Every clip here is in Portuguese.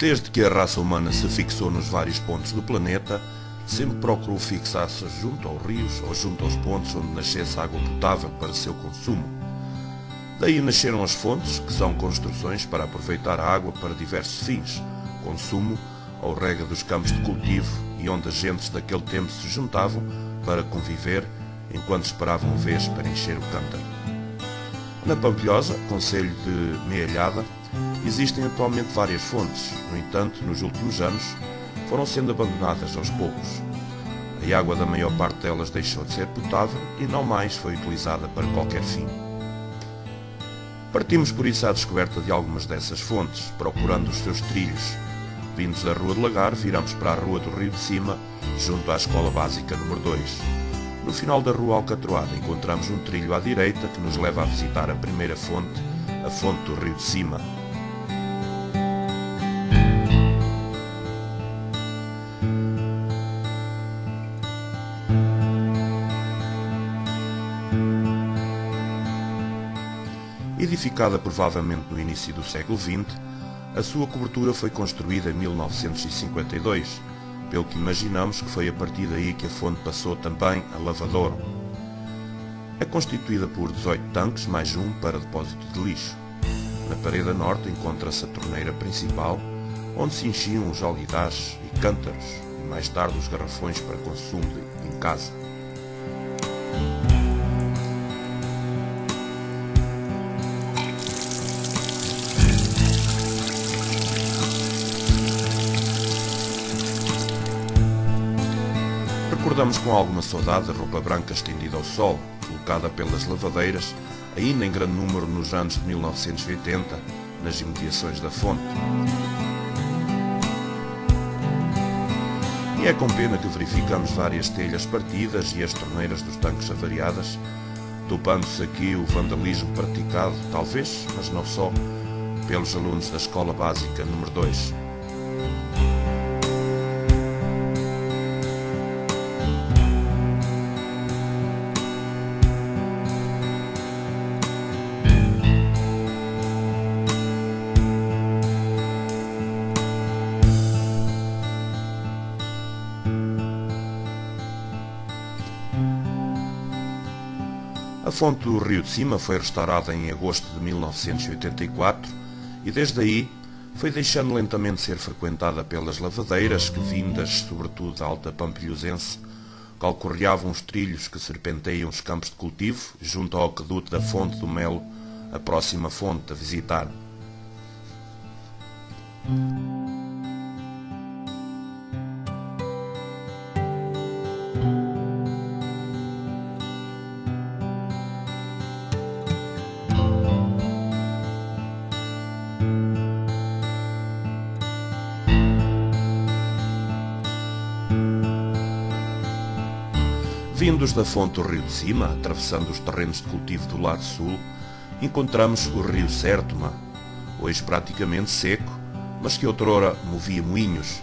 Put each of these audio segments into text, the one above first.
Desde que a raça humana se fixou nos vários pontos do planeta, sempre procurou fixar-se junto aos rios ou junto aos pontos onde nascesse água potável para seu consumo. Daí nasceram as fontes, que são construções para aproveitar a água para diversos fins, consumo ou rega dos campos de cultivo, e onde as gentes daquele tempo se juntavam para conviver enquanto esperavam a vez para encher o cântaro. Na Pampilhosa, concelho de Mealhada, existem atualmente várias fontes. No entanto, nos últimos anos, foram sendo abandonadas aos poucos. A água da maior parte delas deixou de ser potável e não mais foi utilizada para qualquer fim. Partimos por isso à descoberta de algumas dessas fontes, procurando os seus trilhos. Vindos da Rua de Lagar, viramos para a Rua do Rio de Cima, junto à Escola Básica número 2. No final da Rua Alcatroada encontramos um trilho à direita que nos leva a visitar a primeira fonte, a Fonte do Rio de Cima. Edificada provavelmente no início do século XX, a sua cobertura foi construída em 1952, pelo que imaginamos que foi a partir daí que a fonte passou também a lavadouro. É constituída por 18 tanques, mais um para depósito de lixo. Na parede a norte encontra-se a torneira principal, onde se enchiam os alguidars e cântaros, e mais tarde os garrafões para consumo em casa. Recordamos com alguma saudade a roupa branca estendida ao sol, colocada pelas lavadeiras, ainda em grande número nos anos de 1980, nas imediações da fonte. E é com pena que verificamos várias telhas partidas e as torneiras dos tanques avariadas, topando-se aqui o vandalismo praticado, talvez, mas não só, pelos alunos da Escola Básica número 2. A fonte do Rio de Cima foi restaurada em agosto de 1984 e desde aí foi deixando lentamente ser frequentada pelas lavadeiras que, vindas sobretudo da alta pampilhosense, calcorreavam os trilhos que serpenteiam os campos de cultivo junto ao aqueduto da Fonte do Melo, a próxima fonte a visitar. Vindos da fonte do Rio de Cima, atravessando os terrenos de cultivo do lado sul, encontramos o rio Sértoma, hoje praticamente seco, mas que outrora movia moinhos.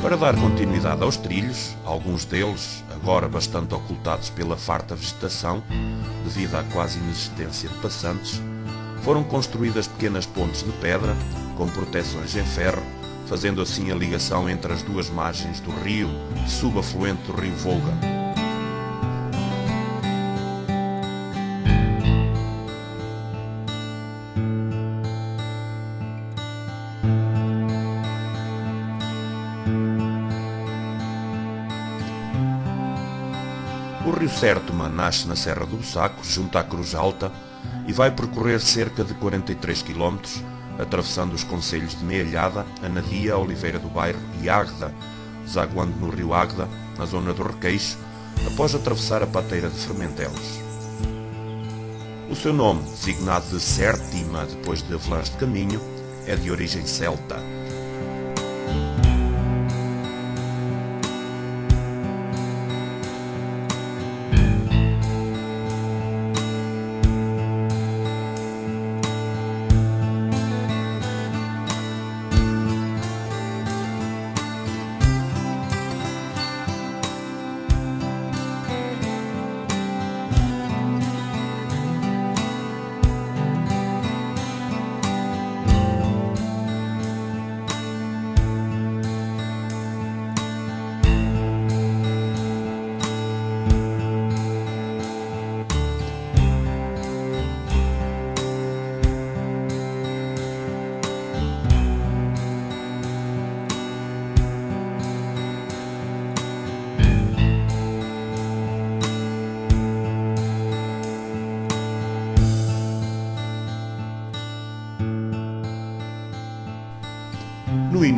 Para dar continuidade aos trilhos, alguns deles, agora bastante ocultados pela farta vegetação, devido à quase inexistência de passantes, foram construídas pequenas pontes de pedra, com proteções em ferro, fazendo assim a ligação entre as duas margens do rio, subafluente do rio Volga. O rio Sértoma nasce na Serra do Bussaco, junto à Cruz Alta, e vai percorrer cerca de 43 km, atravessando os concelhos de Mealhada, Anadia, Oliveira do Bairro e Águeda, desaguando no rio Águeda, na zona do Requeixo, após atravessar a pateira de Fermentelos. O seu nome, designado de Sértima depois de Avelãs de Caminho, é de origem celta.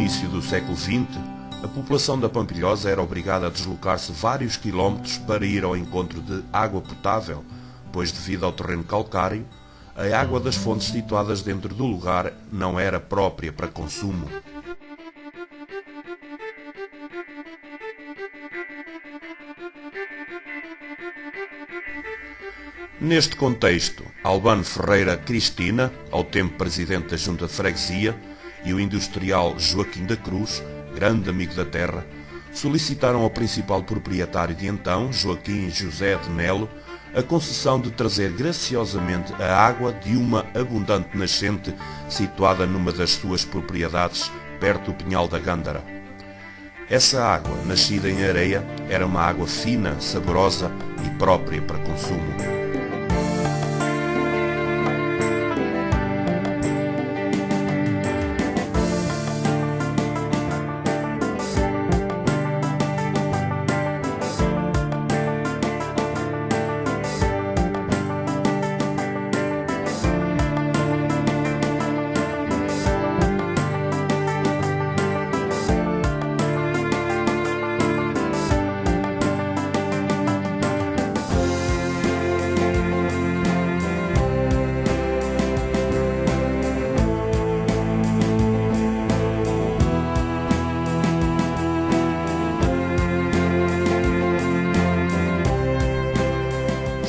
início do século XX, a população da Pampilhosa era obrigada a deslocar-se vários quilómetros para ir ao encontro de água potável, pois devido ao terreno calcário, a água das fontes situadas dentro do lugar não era própria para consumo. Neste contexto, Albano Ferreira Cristina, ao tempo presidente da Junta de Freguesia, e o industrial Joaquim da Cruz, grande amigo da terra, solicitaram ao principal proprietário de então, Joaquim José de Melo, a concessão de trazer graciosamente a água de uma abundante nascente situada numa das suas propriedades, perto do Pinhal da Gândara. Essa água, nascida em areia, era uma água fina, saborosa e própria para consumo.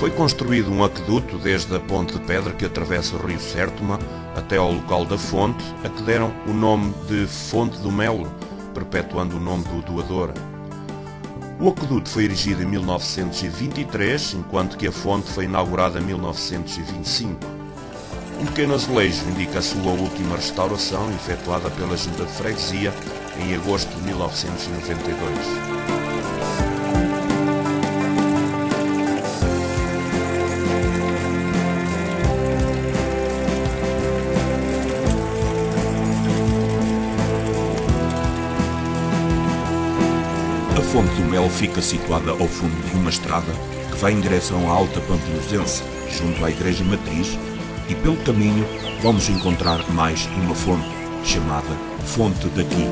Foi construído um aqueduto desde a ponte de pedra que atravessa o rio Sértoma até ao local da fonte, a que deram o nome de Fonte do Melo, perpetuando o nome do doador. O aqueduto foi erigido em 1923, enquanto que a fonte foi inaugurada em 1925. Um pequeno azulejo indica a sua última restauração, efetuada pela Junta de Freguesia em agosto de 1992. A Fonte do Melo fica situada ao fundo de uma estrada que vai em direção à Alta Pampilhosense, junto à Igreja Matriz, e pelo caminho vamos encontrar mais uma fonte, chamada Fonte daqui.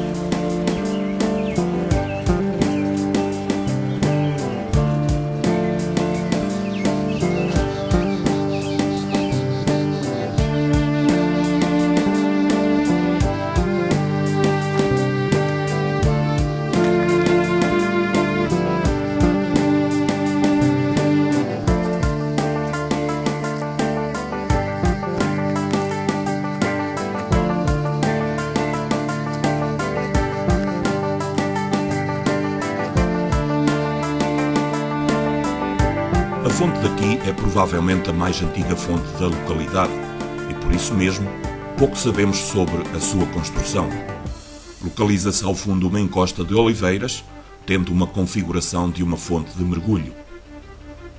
A fonte daqui é provavelmente a mais antiga fonte da localidade e, por isso mesmo, pouco sabemos sobre a sua construção. Localiza-se ao fundo de uma encosta de oliveiras, tendo uma configuração de uma fonte de mergulho.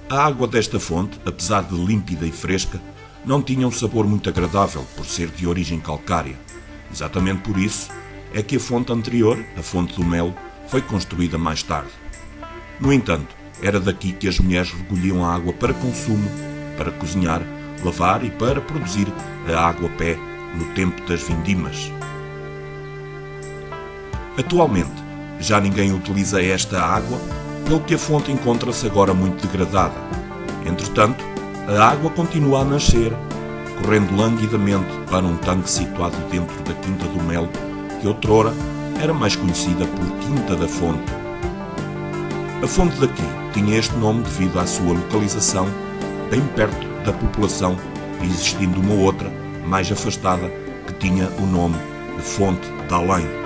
A água desta fonte, apesar de límpida e fresca, não tinha um sabor muito agradável por ser de origem calcária. Exatamente por isso é que a fonte anterior, a Fonte do Melo, foi construída mais tarde. No entanto, era daqui que as mulheres recolhiam a água para consumo, para cozinhar, lavar e para produzir a água a pé no tempo das vindimas. Atualmente, já ninguém utiliza esta água, pelo que a fonte encontra-se agora muito degradada. Entretanto, a água continua a nascer, correndo languidamente para um tanque situado dentro da Quinta do Melo, que outrora era mais conhecida por Quinta da Fonte. A fonte daqui tinha este nome devido à sua localização bem perto da população, existindo uma outra, mais afastada, que tinha o nome de Fonte de Além.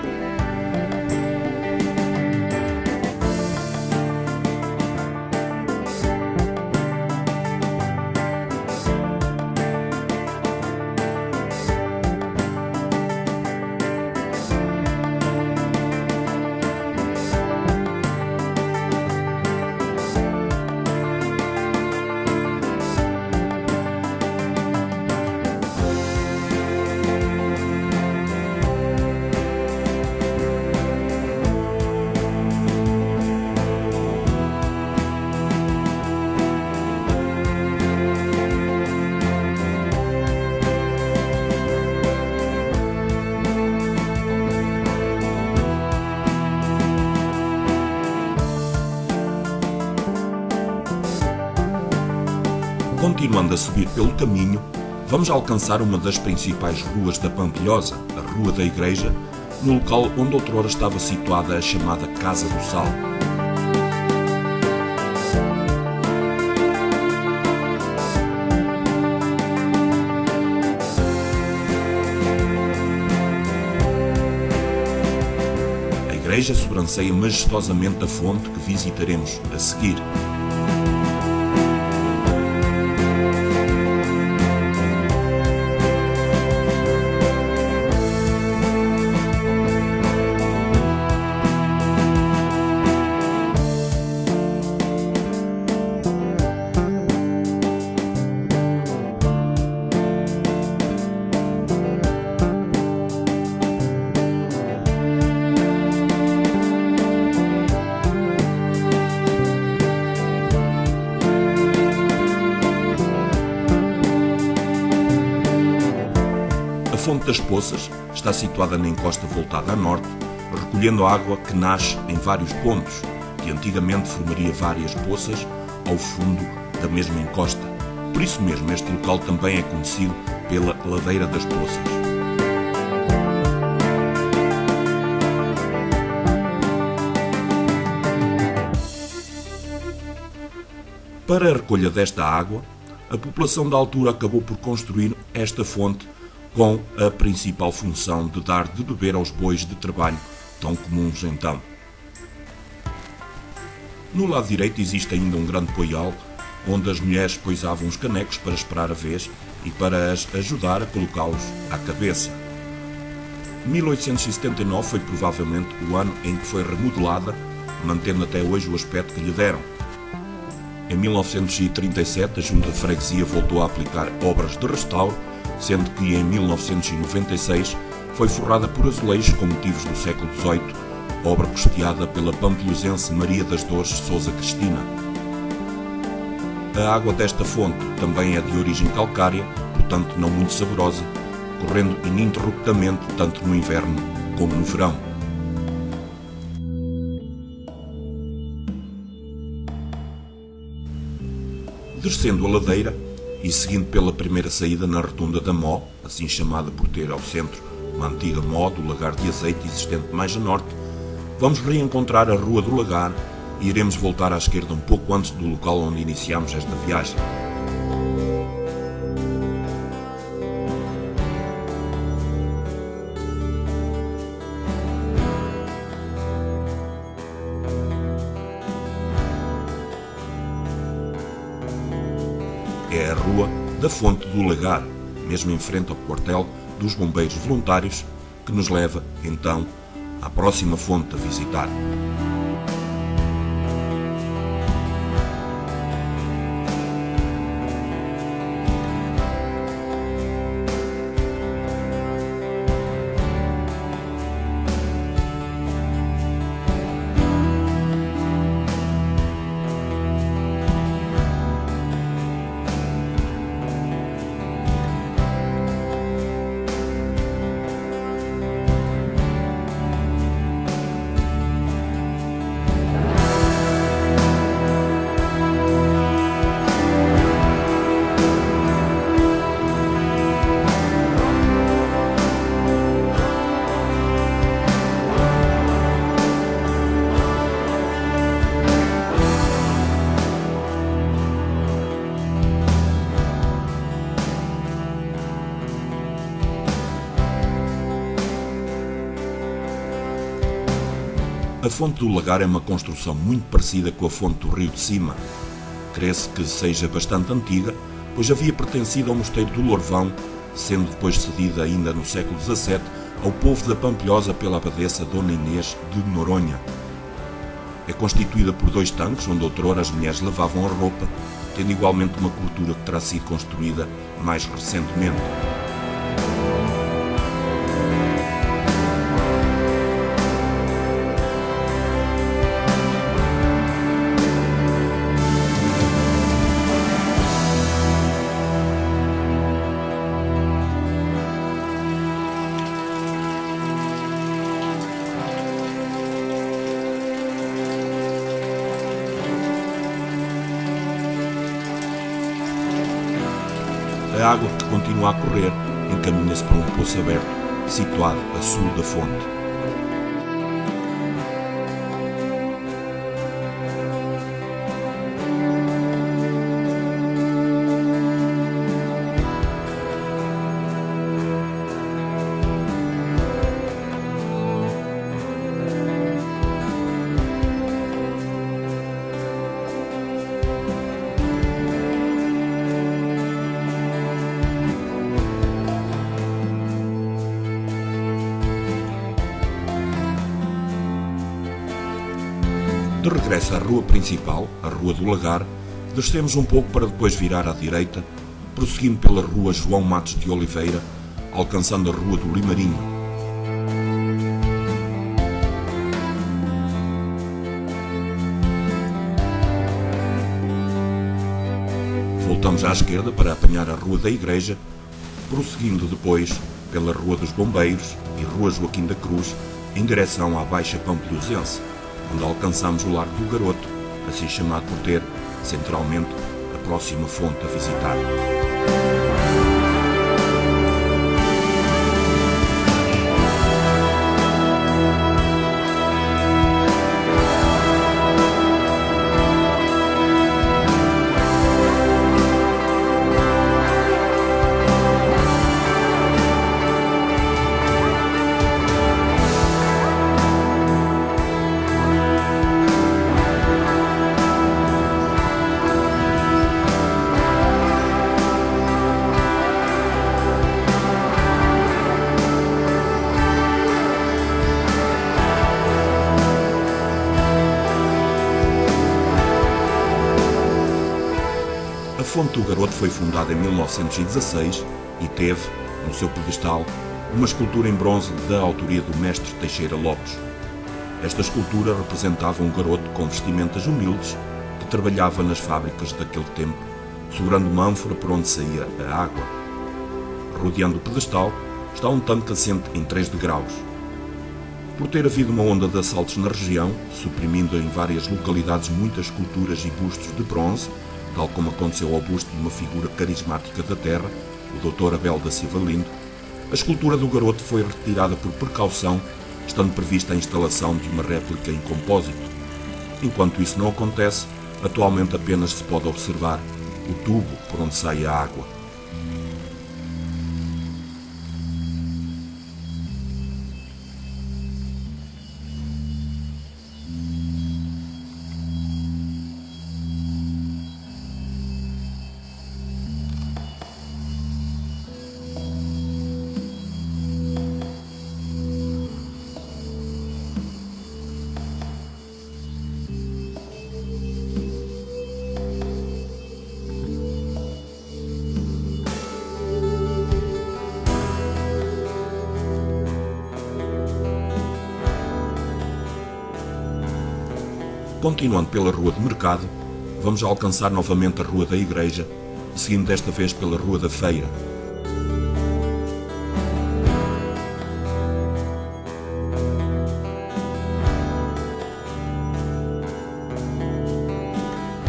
Continuando a subir pelo caminho, vamos alcançar uma das principais ruas da Pampilhosa, a Rua da Igreja, no local onde outrora estava situada a chamada Casa do Sal. A igreja sobranceia majestosamente a fonte que visitaremos a seguir. A Fonte das Poças está situada na encosta voltada a norte, recolhendo água que nasce em vários pontos, que antigamente formaria várias poças ao fundo da mesma encosta. Por isso mesmo, este local também é conhecido pela Ladeira das Poças. Para a recolha desta água, a população da altura acabou por construir esta fonte com a principal função de dar de beber aos bois de trabalho, tão comuns então. No lado direito existe ainda um grande poial, onde as mulheres poisavam os canecos para esperar a vez e para as ajudar a colocá-los à cabeça. 1879 foi provavelmente o ano em que foi remodelada, mantendo até hoje o aspecto que lhe deram. Em 1937, a Junta de Freguesia voltou a aplicar obras de restauro, sendo que em 1996 foi forrada por azulejos com motivos do século XVIII, obra custeada pela pampilhosense Maria das Dores Sousa Cristina. A água desta fonte também é de origem calcária, portanto não muito saborosa, correndo ininterruptamente tanto no inverno como no verão. Descendo a ladeira e seguindo pela primeira saída na Rotunda da Mó, assim chamada por ter ao centro uma antiga mó do lagar de azeite existente mais a norte, vamos reencontrar a Rua do Lagar e iremos voltar à esquerda um pouco antes do local onde iniciamos esta viagem. É a Rua da Fonte do Lagar, mesmo em frente ao quartel dos Bombeiros Voluntários, que nos leva, então, à próxima fonte a visitar. A Fonte do Lagar é uma construção muito parecida com a Fonte do Rio de Cima. Crê-se que seja bastante antiga, pois havia pertencido ao mosteiro do Lourvão, sendo depois cedida ainda no século XVII ao povo da Pampilhosa pela abadesa Dona Inês de Noronha. É constituída por 2 tanques, onde outrora as mulheres lavavam a roupa, tendo igualmente uma cultura que terá sido construída mais recentemente. a água que continua a correr encaminha-se para um poço aberto situado a sul da fonte. De regresso à rua principal, a Rua do Lagar, descemos um pouco para depois virar à direita, prosseguindo pela Rua João Matos de Oliveira, alcançando a Rua do Limarinho. Voltamos à esquerda para apanhar a Rua da Igreja, prosseguindo depois pela Rua dos Bombeiros e Rua Joaquim da Cruz, em direção à Baixa Pampelusense, onde alcançamos o Largo do Garoto, assim chamado por ter, centralmente, a próxima fonte a visitar. A Fonte do Garoto foi fundada em 1916 e teve, no seu pedestal, uma escultura em bronze da autoria do mestre Teixeira Lopes. Esta escultura representava um garoto com vestimentas humildes que trabalhava nas fábricas daquele tempo, segurando uma ânfora por onde saía a água. Rodeando o pedestal está um tanque assente em 3 degraus. Por ter havido uma onda de assaltos na região, suprimindo em várias localidades muitas esculturas e bustos de bronze, tal como aconteceu ao busto de uma figura carismática da terra, o Dr. Abel da Silva Lindo, a escultura do garoto foi retirada por precaução, estando prevista a instalação de uma réplica em compósito. Enquanto isso não acontece, atualmente apenas se pode observar o tubo por onde sai a água. Continuando pela Rua de Mercado, vamos alcançar novamente a Rua da Igreja, seguindo desta vez pela Rua da Feira.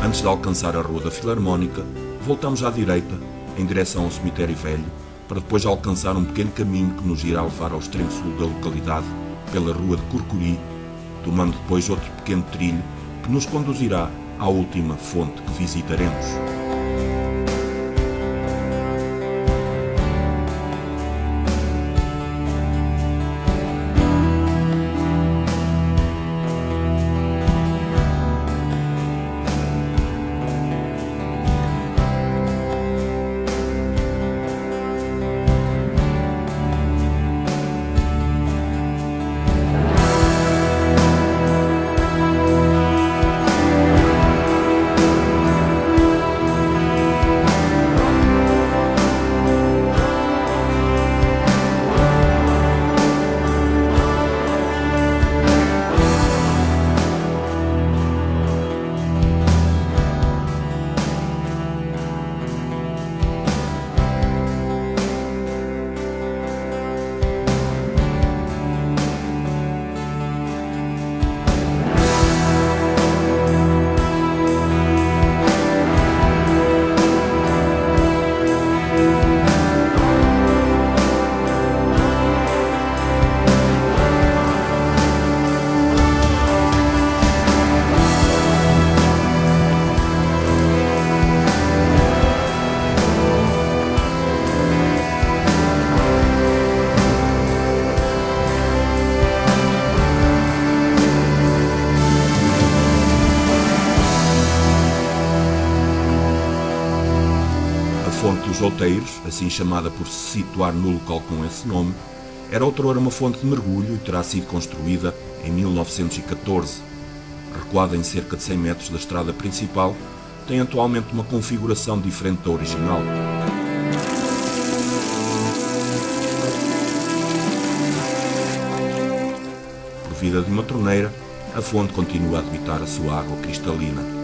Antes de alcançar a Rua da Filarmónica, voltamos à direita, em direção ao Cemitério Velho, para depois alcançar um pequeno caminho que nos irá levar ao extremo sul da localidade, pela Rua de Corcuri, tomando depois outro pequeno trilho que nos conduzirá à última fonte que visitaremos. fonte dos Outeiros, assim chamada por se situar no local com esse nome, era outrora uma fonte de mergulho e terá sido construída em 1914. Recuada em cerca de 100 metros da estrada principal, tem atualmente uma configuração diferente da original. Provida de uma torneira, a fonte continua a debitar a sua água cristalina.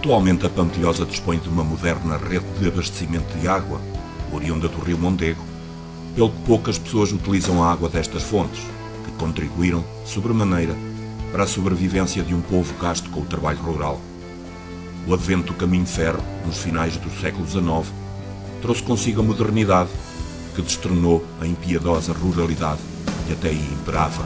Atualmente a Pampilhosa dispõe de uma moderna rede de abastecimento de água, oriunda do rio Mondego, pelo que poucas pessoas utilizam a água destas fontes, que contribuíram, sobremaneira, para a sobrevivência de um povo casto com o trabalho rural. O advento do caminho de ferro, nos finais do século XIX, trouxe consigo a modernidade, que destronou a impiedosa ruralidade que até aí imperava.